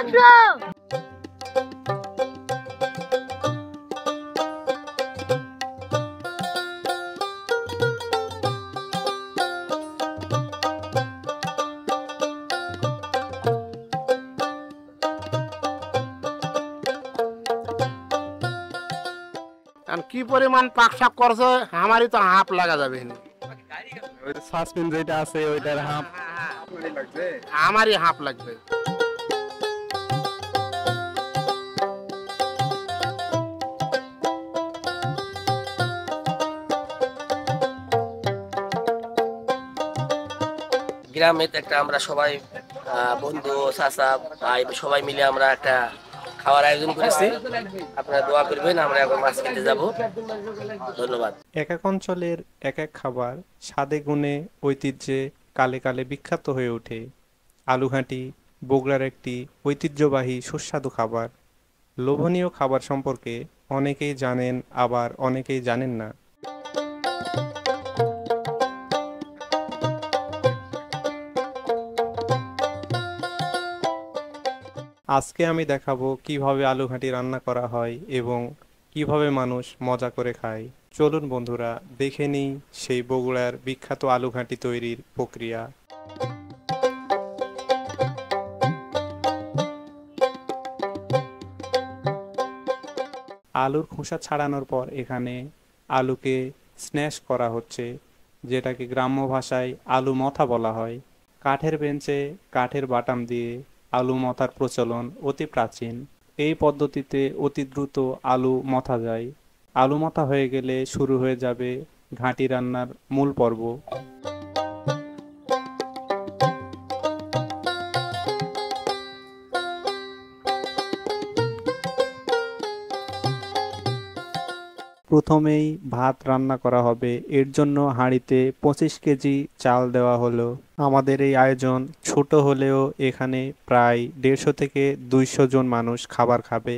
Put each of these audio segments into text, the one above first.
কি পরিমাণ পাক শাক করছে আমারই তো হাফ লাগা যাবে ওই সাসপেন্স যেটা আছে ওইটার হাফ লাগবে, আমারই হাফ লাগবে। গ্রামে একটা আমরা সবাই বন্ধু চাচা ভাই সবাই মিলে আমরা একটা খাওয়ার আয়োজন করেছি, আপনারা দোয়া করবেন। আমরা এখন মাছ খেতে যাব, ধন্যবাদ। এক এক অঞ্চলের এক এক খাবার স্বাদে গুণে ঐতিহ্যে কালে কালে বিখ্যাত হয়ে ওঠে। আলুঘাটি বগুড়ার একটি ঐতিহ্যবাহী সুস্বাদু খাবার। লোভনীয় খাবার সম্পর্কে অনেকেই জানেন, আবার অনেকেই জানেন না। আজকে আমি দেখাবো কিভাবে আলুঘাটি রান্না করা হয় এবং কিভাবে মানুষ মজা করে খায়। চলুন বন্ধুরা দেখে নিই সেই বগুড়ার বিখ্যাত আলুঘাটি তৈরির প্রক্রিয়া। আলুর খোসা ছাড়ানোর পর এখানে আলুকে স্ন্যাশ করা হচ্ছে, যেটাকে গ্রাম্য ভাষায় আলু মথা বলা হয়। কাঠের বেঞ্চে কাঠের বাটাম দিয়ে আলু মথার প্রচলন অতি প্রাচীন। এই পদ্ধতিতে অতি দ্রুত আলু মথা যায়। আলু মথা হয়ে গেলে শুরু হয়ে যাবে ঘাঁটি রান্নার মূল পর্ব। প্রথমেই ভাত রান্না করা হবে। এর জন্য হাঁড়িতে 25 কেজি চাল দেওয়া হলো। আমাদের এই আয়োজন ছোট হলেও এখানে প্রায় 150 থেকে 200 জন মানুষ খাবার খাবে।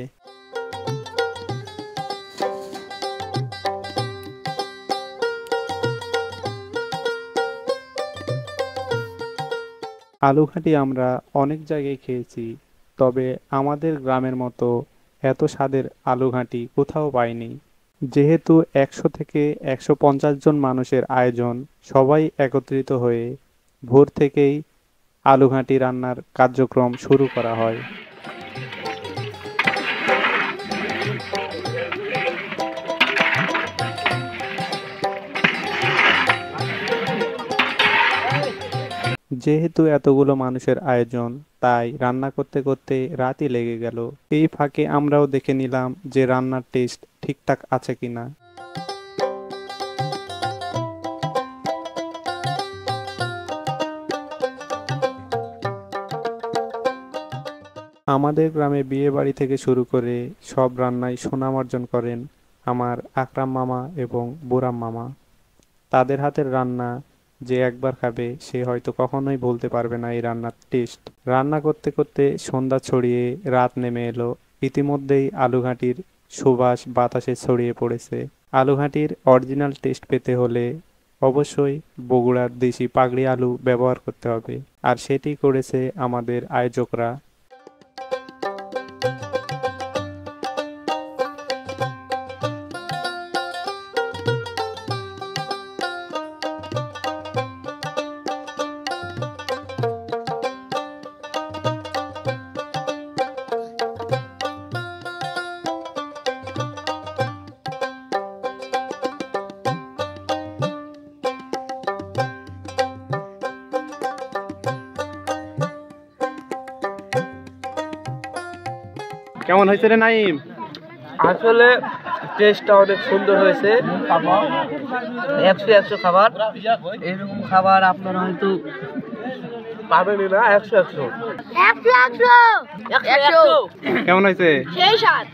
আলুঘাটি আমরা অনেক জায়গায় খেয়েছি, তবে আমাদের গ্রামের মতো এত স্বাদের আলুঘাটি কোথাও পাইনি। যেহেতু 100 থেকে 150 জন মানুষের আয়োজন, সবাই একত্রিত হয়ে ভোর থেকেই আলুঘাটি রান্নার কার্যক্রম শুরু করা হয়। যেহেতু এতগুলো মানুষের আয়োজন, তাই রান্না করতে করতে রাতই লেগে গেল। এই ফাঁকে আমরাও দেখে নিলাম যে রান্নার টেস্ট ঠিকঠাক আছে কিনা। আমাদের গ্রামে বিয়ে বাড়ি থেকে শুরু করে সব রান্নায় সুনাম অর্জন করেন আমার আকরাম মামা এবং বুরাম মামা। তাদের হাতের রান্না যে একবার খাবে সে হয়তো কখনোই বলতে পারবে না এই রান্নার টেস্ট। রান্না করতে করতে সন্ধ্যা ছড়িয়ে রাত নেমে এলো। ইতিমধ্যেই আলুঘাটির সুবাস বাতাসে ছড়িয়ে পড়েছে। আলুঘাটির অরিজিনাল টেস্ট পেতে হলে অবশ্যই বগুড়ার দেশি পাগড়ি আলু ব্যবহার করতে হবে, আর সেটি করেছে আমাদের আয়োজকরা। কেমন হয়েছে রে নাইম? আসলে টেস্টটা অনেক সুন্দর হয়েছে। 100 খাবার, এরকম খাবার আপনারা হয়তো পাবেনই না। 100 কেমন হয়েছে? সেই স্বাদ।